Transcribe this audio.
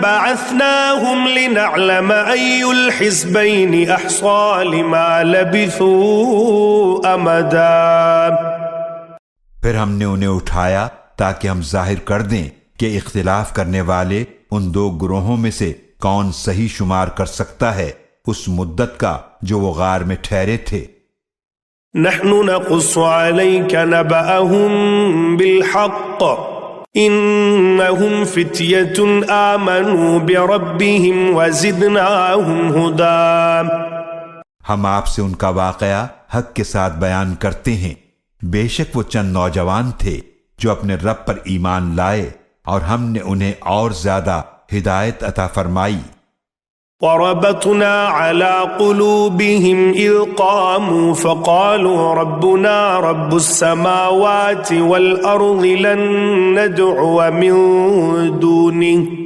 بعثناهم لنعلم أي الحزبين أحصى لما لبثوا أمدا۔ پھر ہم نے انہیں اٹھایا تاکہ ہم ظاہر کر دیں کہ اختلاف کرنے والے ان دو گروہوں میں سے کون صحیح شمار کر سکتا ہے اس مدت کا جو وہ غار میں ٹھہرے تھے۔ نحن نقص عليك نبأهم بالحق إنهم فتية آمنوا بربهم وزدناهم هدى۔ ہم آپ سے ان کا واقعہ حق کے ساتھ بیان کرتے ہیں، بے شک وہ چند نوجوان تھے جو اپنے رب پر ایمان لائے اور ہم نے انہیں اور زیادہ ہدایت عطا فرمائی۔ وربطنا على قلوبهم إذ قاموا فقالوا ربنا رب السماوات والأرض لن ندعو من دونه